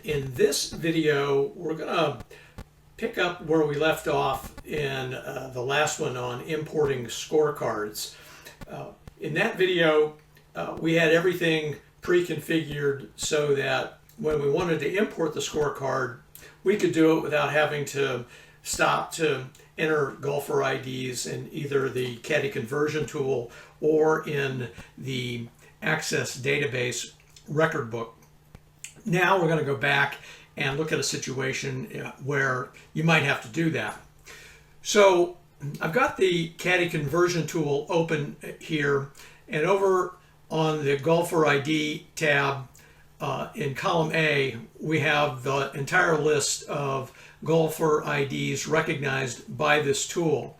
In this video, we're going to pick up where we left off in the last one on importing scorecards. In that video, we had everything pre-configured so that when we wanted to import the scorecard, we could do it without having to stop to enter golfer IDs in either the Caddie conversion tool or in the Access database record book. Now we're going to go back and look at a situation where you might have to do that. So I've got the Caddie conversion tool open here, and over on the Golfer ID tab in column A, we have the entire list of golfer IDs recognized by this tool.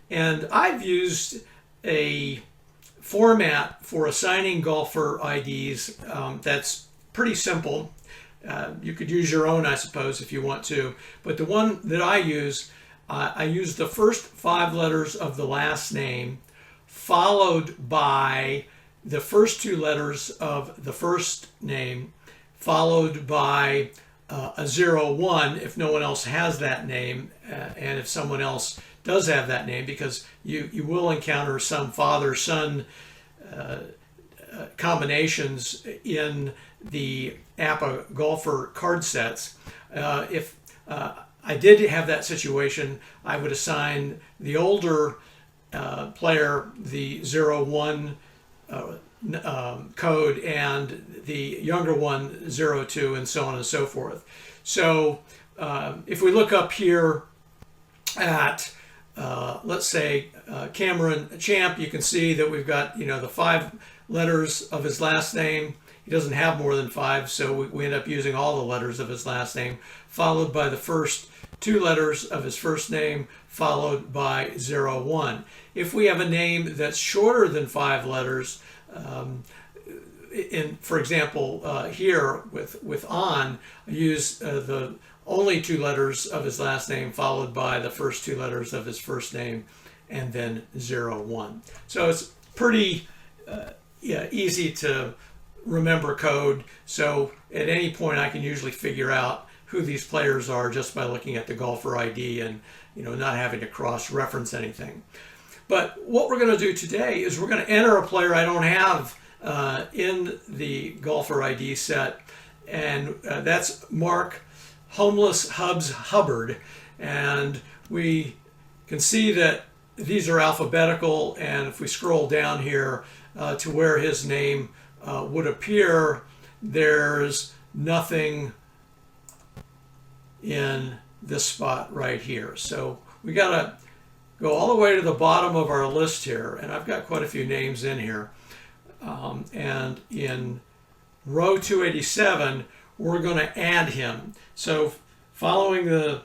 And I've used a format for assigning golfer IDs that's pretty simple. You could use your own, I suppose, if you want to. But the one that I use the first 5 letters of the last name, followed by the first 2 letters of the first name, followed by a 01 if no one else has that name, and if someone else does have that name, because you will encounter some father-son combinations in the APBA golfer card sets. If I did have that situation, I would assign the older player the 01 code and the younger one 02, and so on and so forth. So if we look up here at let's say Cameron Champ, you can see that we've got the 5 letters of his last name. He doesn't have more than 5, so we end up using all the letters of his last name, followed by the first 2 letters of his first name, followed by 01. If we have a name that's shorter than 5 letters, for example, here with On, I use the only 2 letters of his last name, followed by the first 2 letters of his first name, and then 01. So it's pretty easy to remember code. So at any point I can usually figure out who these players are just by looking at the golfer ID and not having to cross-reference anything. But what we're going to do today is we're going to enter a player I don't have in the golfer ID set, and that's Mark Homeless Hubs Hubbard. And we can see that these are alphabetical, and if we scroll down here to where his name would appear, there's nothing in this spot right here. So we got to go all the way to the bottom of our list here, and I've got quite a few names in here. And in row 287, we're going to add him. So following the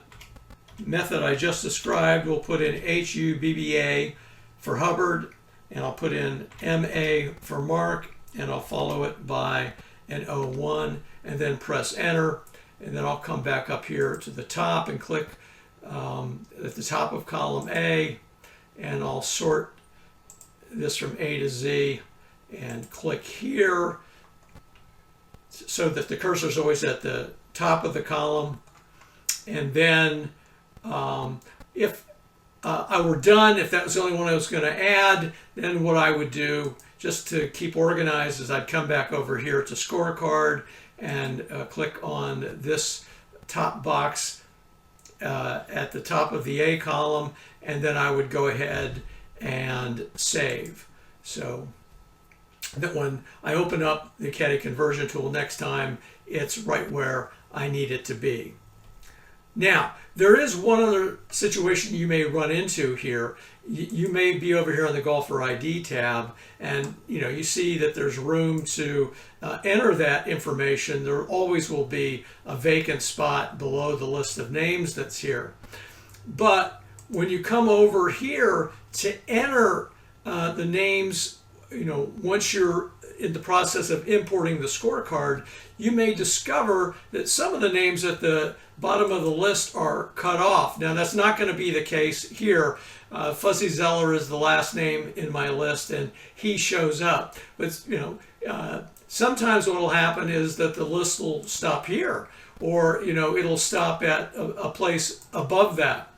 method I just described, we'll put in HUBBA for Hubbard, and I'll put in MA for Mark, and I'll follow it by an 01, and then press enter. And then I'll come back up here to the top and click at the top of column A, and I'll sort this from A to Z and click here so that the cursor is always at the top of the column. And then if I were done, if that was the only one I was going to add, then what I would do, just to keep organized, is I'd come back over here to scorecard and click on this top box at the top of the A column, and then I would go ahead and save. So that when I open up the Caddie conversion tool next time, it's right where I need it to be. Now, there is one other situation you may run into here. You may be over here on the Golfer ID tab, and you see that there's room to enter that information. There always will be a vacant spot below the list of names that's here. But when you come over here to enter the names, once you're in the process of importing the scorecard, you may discover that some of the names at the bottom of the list are cut off. Now, that's not going to be the case here. Fuzzy Zeller is the last name in my list, and he shows up. But sometimes what will happen is that the list will stop here, or it'll stop at a place above that.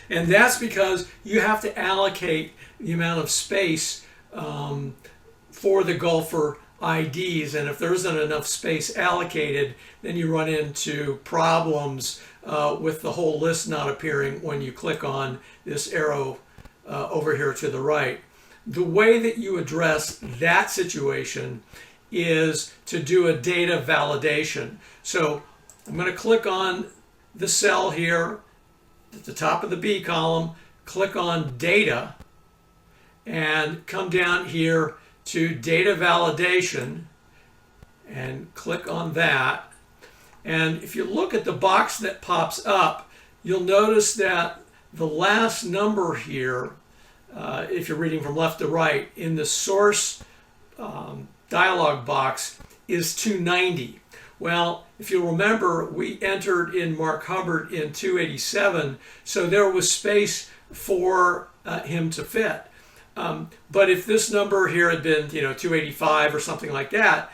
And that's because you have to allocate the amount of space for the golfer IDs, and if there isn't enough space allocated, then you run into problems with the whole list not appearing when you click on this arrow over here to the right. The way that you address that situation is to do a data validation. So I'm going to click on the cell here at the top of the B column, click on data, and come down here to data validation and click on that. And if you look at the box that pops up, you'll notice that the last number here, if you're reading from left to right, in the source dialog box is 290. Well, if you'll remember, we entered in Mark Hubbard in 287, so there was space for him to fit. But if this number here had been 285 or something like that,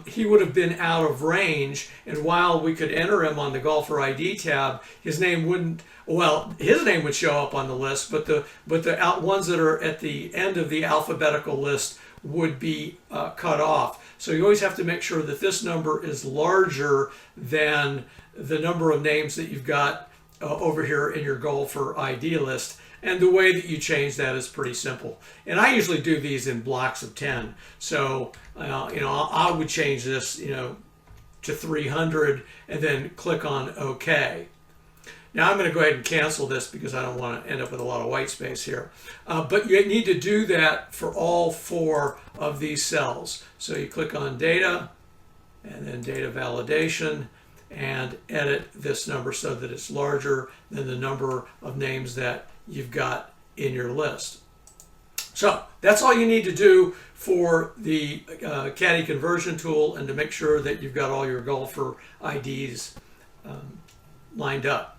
he would have been out of range, and while we could enter him on the Golfer ID tab, his name wouldn't, well, his name would show up on the list, but the ones that are at the end of the alphabetical list would be cut off. So you always have to make sure that this number is larger than the number of names that you've got over here in your Golfer ID list. And the way that you change that is pretty simple. And I usually do these in blocks of 10. So, I would change this, to 300 and then click on OK. Now I'm going to go ahead and cancel this because I don't want to end up with a lot of white space here. But you need to do that for all 4 of these cells. So you click on data and then data validation and edit this number so that it's larger than the number of names that you've got in your list. So that's all you need to do for the Caddy conversion tool, and to make sure that you've got all your golfer IDs lined up.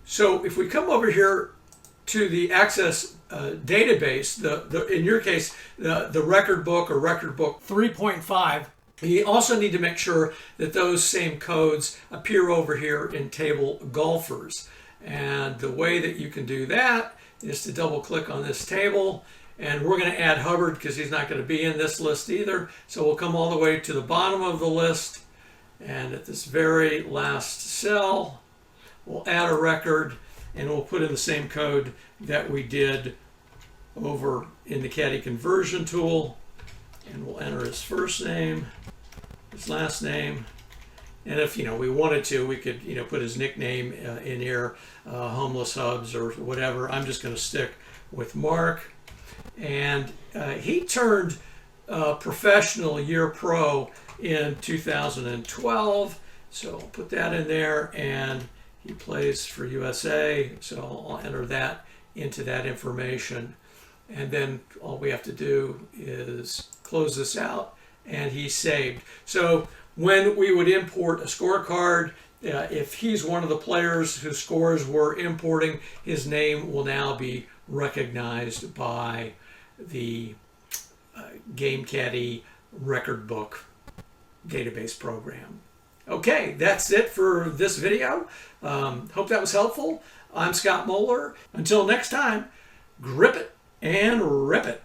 So if we come over here to the Access database, in your case, the record book or record book 3.5, you also need to make sure that those same codes appear over here in table golfers. And the way that you can do that is to double click on this table, and we're going to add Hubbard because he's not going to be in this list either. So we'll come all the way to the bottom of the list, and at this very last cell, we'll add a record, and we'll put in the same code that we did over in the Caddy conversion tool, and we'll enter his first name, his last name, and if we wanted to, we could put his nickname in here, Homeless Hubs or whatever. I'm just going to stick with Mark, and he turned professional year pro in 2012, so I'll put that in there, and he plays for USA, so I'll enter that into that information. And then all we have to do is close this out, and he's saved. So when we would import a scorecard, if he's one of the players whose scores we're importing, his name will now be recognized by the Game Caddie Record Book database program. Okay, that's it for this video. Hope that was helpful. I'm Scott Moeller. Until next time, grip it and rip it.